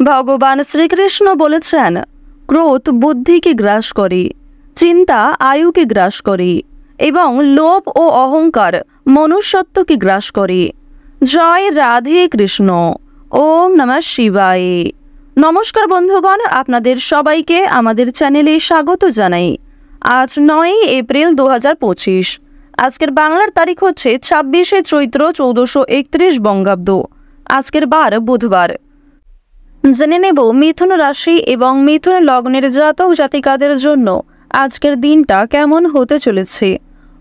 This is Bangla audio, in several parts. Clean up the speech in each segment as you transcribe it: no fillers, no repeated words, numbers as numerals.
ভগবান শ্রীকৃষ্ণ বলেছেন, ক্রোধ বুদ্ধিকে গ্রাস করে, চিন্তা আয়ুকে গ্রাস করে এবং লোভ ও অহংকার মনুষ্যত্বকে গ্রাস করে। জয় রাধে কৃষ্ণ। ওম নমঃ শিবায়। নমস্কার বন্ধুগণ, আপনাদের সবাইকে আমাদের চ্যানেলে স্বাগত জানাই। আজ 9 এপ্রিল 2025। আজকের বাংলার তারিখ হচ্ছে 26শে চৈত্র 1431 বঙ্গাব্দ। আজকের বার বুধবার। জেনে নেব মিথুন রাশি এবং মিথুন লগ্নের জাতক জাতিকাদের জন্য আজকের দিনটা কেমন হতে চলেছে,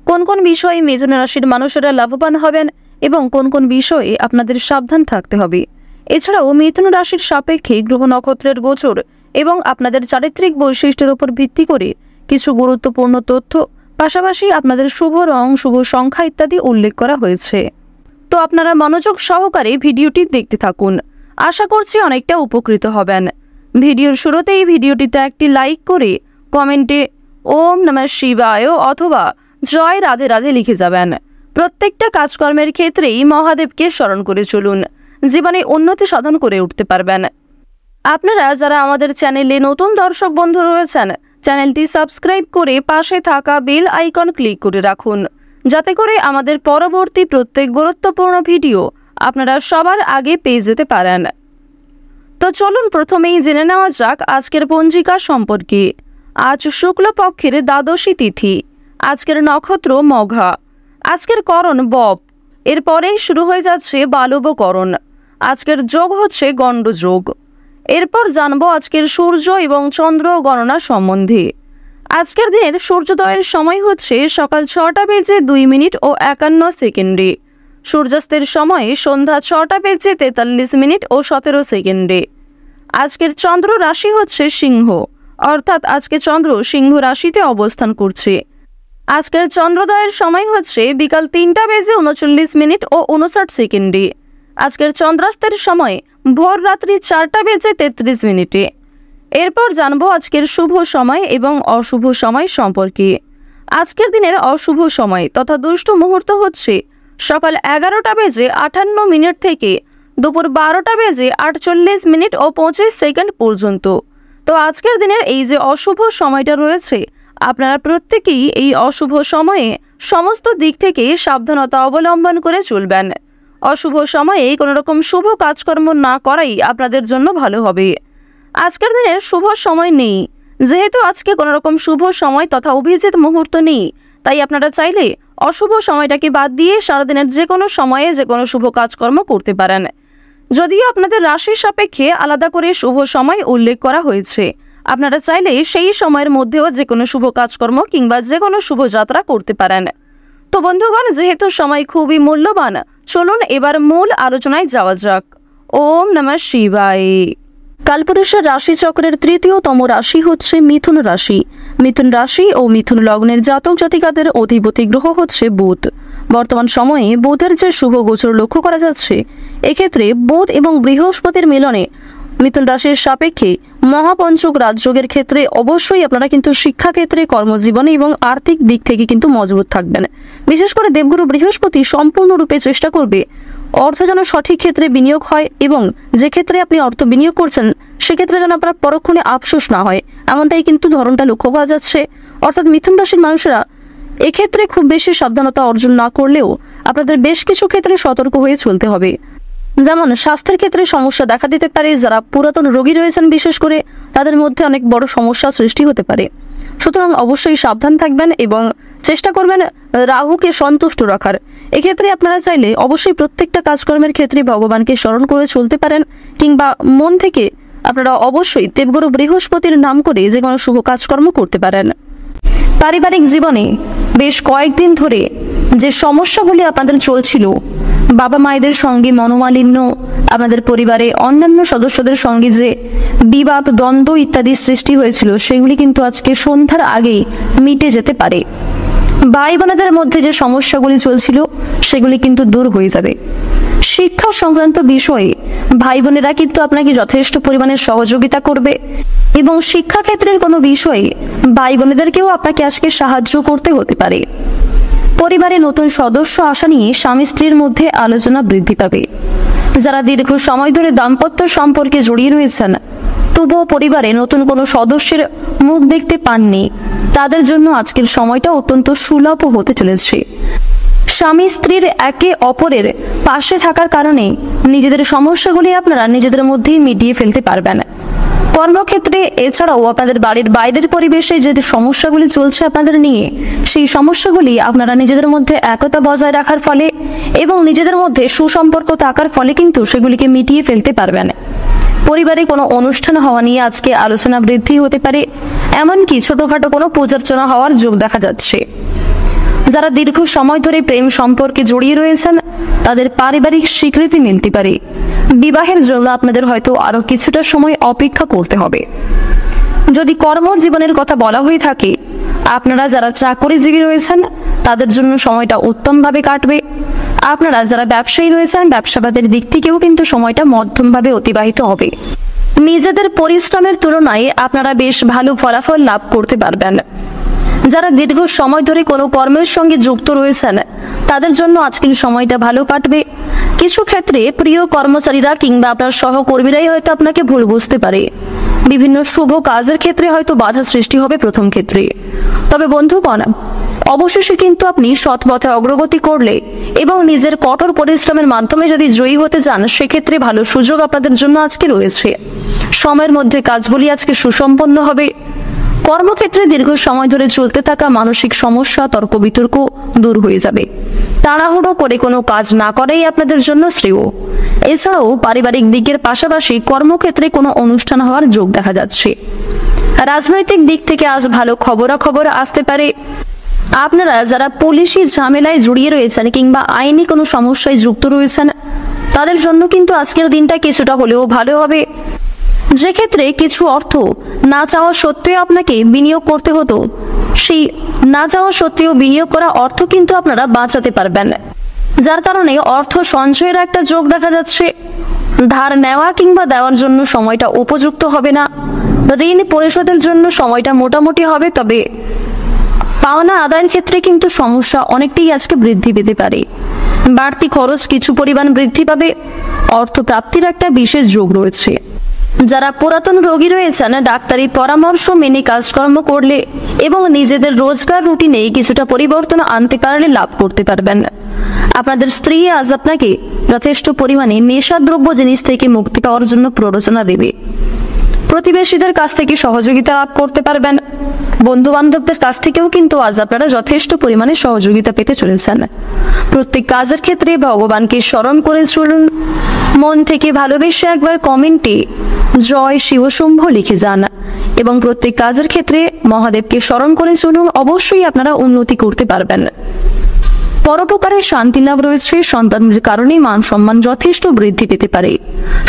কোন কোন বিষয়ে মিথুন রাশির মানুষেরা লাভবান হবেন এবং কোন কোন বিষয়ে আপনাদের সাবধান থাকতে হবে। এছাড়াও মিথুন রাশির সাপেক্ষে গ্রহ নক্ষত্রের গোচর এবং আপনাদের চারিত্রিক বৈশিষ্ট্যের উপর ভিত্তি করে কিছু গুরুত্বপূর্ণ তথ্য, পাশাপাশি আপনাদের শুভ রং, শুভ সংখ্যা ইত্যাদি উল্লেখ করা হয়েছে। তো আপনারা মনোযোগ সহকারে ভিডিওটি দেখতে থাকুন। আশা করছি অনেকটা উপকৃত হবেন। ভিডিওর শুরুতেই ভিডিওটিতে একটি লাইক করে কমেন্টে ওম নমঃ শিবায় অথবা জয় রাধে রাধে লিখে যাবেন। প্রত্যেকটা কাজকর্মের ক্ষেত্রেই মহাদেবকে স্মরণ করে চলুন, জীবনে উন্নতি সাধন করে উঠতে পারবেন। আপনারা যারা আমাদের চ্যানেলে নতুন দর্শক বন্ধু রয়েছেন, চ্যানেলটি সাবস্ক্রাইব করে পাশে থাকা বেল আইকন ক্লিক করে রাখুন, যাতে করে আমাদের পরবর্তী প্রত্যেক গুরুত্বপূর্ণ ভিডিও আপনারা সবার আগে পেয়ে যেতে পারেন। তো চলুন প্রথমেই জেনে নেওয়া যাক আজকের পঞ্জিকা সম্পর্কে। আজ শুক্লপক্ষের দ্বাদশী তিথি। আজকের নক্ষত্র মঘা। আজকের করণ বপ। এরপরেই শুরু হয়ে যাচ্ছে বালবকরণ। আজকের যোগ হচ্ছে গণ্ডযোগ। এরপর জানবো আজকের সূর্য এবং চন্দ্র গণনা সম্বন্ধে। আজকের দিনের সূর্যোদয়ের সময় হচ্ছে সকাল 6টা বেজে 2 মিনিট ও 51 সেকেন্ডে। সূর্যাস্তের সময় সন্ধ্যা 6টা বেজে 43 মিনিট ও 17 সেকেন্ডে। আজকের চন্দ্র রাশি হচ্ছে সিংহ, অর্থাৎ আজকে চন্দ্র সিংহ রাশিতে অবস্থান করছে। আজকের চন্দ্রোদয়ের সময় হচ্ছে বিকাল 3টা বেজে 39 মিনিট ও 59 সেকেন্ডে। আজকের চন্দ্রাস্তের সময় ভোর রাত্রি 4টা বেজে 33 মিনিটে। এরপর জানবো আজকের শুভ সময় এবং অশুভ সময় সম্পর্কে। আজকের দিনের অশুভ সময় তথা দুষ্ট মুহূর্ত হচ্ছে সকাল 11টা বেজে 58 মিনিট থেকে দুপুর 12টা বেজে 48 মিনিট ও 25 সেকেন্ড পর্যন্ত। তো আজকের দিনের এই যে অশুভ সময়টা রয়েছে, আপনারা প্রত্যেকেই এই অশুভ সময়ে সমস্ত দিক থেকে সাবধানতা অবলম্বন করে চলবেন। অশুভ সময়ে কোনো রকম শুভ কাজকর্ম না করাই আপনাদের জন্য ভালো হবে। আজকের দিনের শুভ সময় নেই। যেহেতু আজকে কোনো রকম শুভ সময় তথা অভিজিৎ মুহূর্ত নেই, তাই আপনারা চাইলে অশুভ সময়টাকে বাদ দিয়ে সারাদিনের যে কোনো সময়ে যে কোনো শুভ কাজকর্ম করতে পারেন। যদিও আপনাদের রাশির সাপেক্ষে আলাদা করে শুভ সময় উল্লেখ করা হয়েছে, আপনারা চাইলে সেই সময়ের মধ্যেও যে কোনো শুভ কাজকর্ম কিংবা যে কোনো শুভ যাত্রা করতে পারেন। তো বন্ধুগণ, যেহেতু সময় খুবই মূল্যবান, চলুন এবার মূল আলোচনায় যাওয়া যাক। ওম নমঃ শিবায়। কালপুরুষের রাশিচক্রের 3য়তম রাশি হচ্ছে মিথুন রাশি। মিথুন রাশি ও মিথুন লগ্নের জাতক জাতিকাদের অধিপতি গ্রহ হচ্ছে বুধ। বর্তমান সময়ে বুধের যে শুভ গোচর লক্ষ্য করা যাচ্ছে, এক্ষেত্রে বুধ এবং বৃহস্পতির মিলনে মিথুন রাশির সাপেক্ষে মহাপঞ্চক রাজযোগের ক্ষেত্রে অবশ্যই আপনারা কিন্তু শিক্ষাক্ষেত্রে, কর্মজীবনে এবং আর্থিক দিক থেকে কিন্তু মজবুত থাকবেন। বিশেষ করে দেবগুরু বৃহস্পতি সম্পূর্ণরূপে চেষ্টা করবে অর্থ যেন সঠিক ক্ষেত্রে বিনিয়োগ হয় এবং যে ক্ষেত্রে আপনি অর্থ বিনিয়োগ করছেন সেক্ষেত্রে যেন আপনার পরক্ষণে আফসোস না হয়, এমনটাই কিন্তু ধরনটা লক্ষ্য করা যাচ্ছে। অর্থাৎ মিথুন রাশির মানুষরা এক্ষেত্রে খুব বেশি সাবধানতা অর্জন না করলেও আপনাদের বেশ কিছু ক্ষেত্রে সতর্ক হয়ে চলতে হবে। যেমন স্বাস্থ্যের ক্ষেত্রে সমস্যা দেখা দিতে পারে। যারা পুরাতন রোগী রয়েছেন বিশেষ করে, তাদের মধ্যে অনেক বড় সমস্যা সৃষ্টি হতে পারে। সুতরাং অবশ্যই সাবধান থাকবেন এবং চেষ্টা করবেন রাহুকে সন্তুষ্ট রাখার। এক্ষেত্রে আপনারা চাইলে অবশ্যই প্রত্যেকটা কাজকর্মের ক্ষেত্রে ভগবানকে স্মরণ করে চলতে পারেন, কিংবা মন থেকে আপনারা অবশ্যই দেবগুরু বৃহস্পতির নাম করে যে কোনো শুভ কাজকর্ম করতে পারেন। পারিবারিক জীবনে বেশ কয়েকদিন ধরে যে সমস্যাগুলি আপনাদের চলছিল, বাবা মায়েদের সঙ্গে মনোমালিন্য, আপনাদের পরিবারে অন্যান্য সদস্যদের সঙ্গে যে বিবাদ, দ্বন্দ্ব ইত্যাদি সৃষ্টি হয়েছিল, সেগুলি কিন্তু আজকে সন্ধ্যার আগেই মিটে যেতে পারে। ভাই বোনেদের মধ্যে যে সমস্যাগুলি চলছিল সেগুলি কিন্তু দূর হয়ে যাবে। শিক্ষা সংক্রান্ত বিষয়ে ভাই বোনেরা কিন্তু আপনাকে যথেষ্ট পরিমাণে সহযোগিতা করবে এবং শিক্ষাক্ষেত্রের কোনো বিষয়ে ভাই বোনেদেরকেও আপনাকে আজকে সাহায্য করতে হতে পারে। পরিবারে নতুন সদস্য আসা নিয়ে স্বামী স্ত্রীর মধ্যে আলোচনা বৃদ্ধি পাবে। যারা দীর্ঘ সময় ধরে দাম্পত্য সম্পর্কে জড়িয়ে রয়েছেন তবুও পরিবারে নতুন কোনো সদস্যের মুখ দেখতে পাননি, তাদের জন্য আজকের সময়টা অত্যন্ত সুলভ হতে চলেছে। স্বামী স্ত্রীর একে অপরের পাশে থাকার কারণে নিজেদের সমস্যাগুলি আপনারা নিজেদের মধ্যেই মিটিয়ে ফেলতে পারবেন। কর্মক্ষেত্রে এছাড়াও আপনাদের বাড়ির বাইরের পরিবেশে যে সমস্যাগুলি চলছে আপনাদের নিয়ে, সেই সমস্যাগুলি আপনারা নিজেদের মধ্যে একতা বজায় রাখার ফলে এবং নিজেদের মধ্যে সুসম্পর্ক থাকার ফলে কিন্তু সেগুলিকে মিটিয়ে ফেলতে পারবেন। পরিবারে কোনো অনুষ্ঠান হওয়া নিয়ে আজকে আলোচনা বৃদ্ধি হতে পারে, এমনকি ছোটখাটো কোনো পূজার্চনা হওয়ার যোগ দেখা যাচ্ছে। যারা দীর্ঘ সময় ধরে প্রেম সম্পর্কে জড়িয়ে রয়েছেন তাদের পারিবারিক স্বীকৃতি মিলতে পারে। বিবাহের জন্য আপনাদের হয়তো আরো কিছুটা সময় অপেক্ষা করতে হবে। যদি কর্মজীবনের কথা বলা হয়ে থাকে, আপনারা যারা চাকরিজীবী রয়েছেন তাদের জন্য সময়টা উত্তমভাবে কাটবে। আপনারা যারা ব্যবসায়ী রয়েছেন ব্যবসাবাদের দিক থেকেও কিন্তু সময়টা মধ্যমভাবে অতিবাহিত হবে। নিজেদের পরিশ্রমের তুলনায় আপনারা বেশ ভালো ফলাফল লাভ করতে পারবেন। যারা দীর্ঘ সময় ধরে কোনো কর্মের সঙ্গে যুক্ত রয়েছেন তাদের জন্য আজকের সময়টা ভালো কাটবে। কিছু ক্ষেত্রে প্রিয় কর্মচারীরা কিংবা আপনার সহকর্মীরাই হয়তো আপনাকে ভুল বুঝতে পারে। বিভিন্ন শুভ কাজের ক্ষেত্রে হয়তো বাধা সৃষ্টি হবে প্রথম ক্ষেত্রে। তবে বন্ধুগণ, অবশেষে কিন্তু আপনি সৎ পথে অগ্রগতি করলে এবং নিজের কঠোর পরিশ্রমের মাধ্যমে যদি জয়ী হতে চান, সেক্ষেত্রে ভালো সুযোগ আপনাদের জন্য আজকে রয়েছে। সময়ের মধ্যে কাজগুলি আজকে সুসম্পন্ন হবে। কর্মক্ষেত্রে দীর্ঘ সময় ধরে চলতে থাকা মানসিক সমস্যা, তর্ক বিতর্ক দূর হয়ে যাবে। তাড়াহুড়ো করে কোনো কাজ না করাই আপনাদের জন্য শ্রেয়। এছাড়াও পারিবারিক দিকের পাশাপাশি কর্মক্ষেত্রে কোনো অনুষ্ঠান হওয়ার যোগ দেখা যাচ্ছে। রাজনৈতিক দিক থেকে আজ ভালো খবরাখবর আসতে পারে। আপনারা যারা পুলিশি ঝামেলায় জড়িয়ে রয়েছেন কিংবা আইনি কোনো সমস্যায় যুক্ত রয়েছেন তাদের জন্য কিন্তু আজকের দিনটা কিছুটা হলেও ভালো হবে। যে ক্ষেত্রে কিছু অর্থ না চাওয়া সত্ত্বেও আপনাকে বিনিয়োগ করতে হতো, সেই না চাওয়া সত্ত্বেও বিনিয়োগ করা অর্থ কিন্তু আপনারা বাঁচাতে পারবেন, যার কারণে অর্থ সঞ্চয়ের একটা যোগ দেখা যাচ্ছে। ধার নেওয়া কিংবা দেওয়ার জন্য সময়টা উপযুক্ত হবে না। ঋণ পরিশোধের জন্য সময়টা মোটামুটি হবে, তবে পাওনা আদায়ের ক্ষেত্রে কিন্তু সমস্যা অনেকটাই আজকে বৃদ্ধি পেতে পারে। বাড়তি খরচ কিছু পরিমাণ বৃদ্ধি পাবে। অর্থ প্রাপ্তির একটা বিশেষ যোগ রয়েছে। যারা পুরাতন রোগী রয়েছেন ডাক্তারি পরামর্শ মেনে কাজকর্ম করলে এবং নিজেদের রোজগার রুটিনে কিছুটা পরিবর্তন আনতে পারলে লাভ করতে পারবেন। আপনাদের স্ত্রী আজ আপনাকে যথেষ্ট পরিমাণে নেশাদ্রব্য জিনিস থেকে মুক্তি পাওয়ার জন্য প্ররোচনা দেবে। প্রতিবেশীদের কাছ থেকে সহযোগিতা লাভ করতে পারবেন। বন্ধু বান্ধবদের কাছ থেকেও কিন্তু আজ আপনারা যথেষ্ট পরিমাণে সহযোগিতা পেতে চলেছেন। প্রত্যেক কাজের ক্ষেত্রে ভগবানকে স্মরণ করে চলুন। মন থেকে ভালোবেসে একবার কমেন্টে জয় শিবশম্ভ লিখে যান এবং প্রত্যেক কাজের ক্ষেত্রে মহাদেবকে স্মরণ করে চলুন। অবশ্যই আপনারা উন্নতি করতে পারবেন। পরোপকারে শান্তি লাভ রয়েছে। সন্তানদের কারণে মান সম্মান যথেষ্ট বৃদ্ধি পেতে পারে।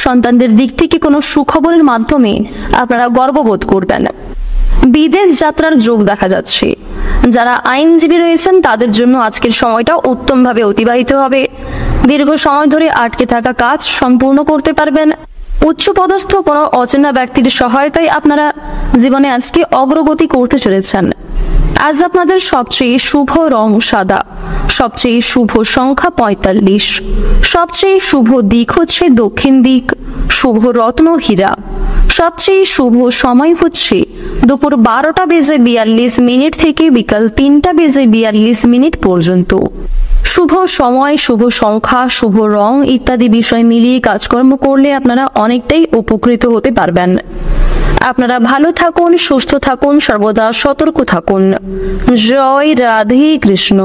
সন্তানদের দিক থেকে কোনো সুখবরের মাধ্যমে আপনারা গর্ববোধ করবেন। বিদেশ যাত্রার যোগ দেখা যাচ্ছে। যারা আইনজীবী রয়েছেন তাদের জন্য আজকের সময়টা উত্তমভাবে অতিবাহিত হবে। দীর্ঘ সময় ধরে আটকে থাকা কাজ সম্পূর্ণ করতে পারবেন। উচ্চপদস্থ কোনো অচেনা ব্যক্তির সহায়তায় আপনারা জীবনে আজকে অগ্রগতি করতে চলেছেন। আজ আপনাদের সবচেয়ে শুভ রং সাদা, সবচেয়ে শুভ সংখ্যা ৪৫, সবচেয়ে শুভ দিক হচ্ছে দক্ষিণ দিক, শুভ রত্ন হীরা। সবচেয়ে শুভ সময় হচ্ছে দুপুর ১২:৪২ থেকে বিকাল ৩:৪২ পর্যন্ত। শুভ সময়, শুভ সংখ্যা, শুভ রং ইত্যাদি বিষয় মিলিয়ে কাজকর্ম করলে আপনারা অনেকটাই উপকৃত হতে পারবেন। আপনারা ভালো থাকুন, সুস্থ থাকুন, সর্বদা সতর্ক থাকুন। জয় রাধে কৃষ্ণ।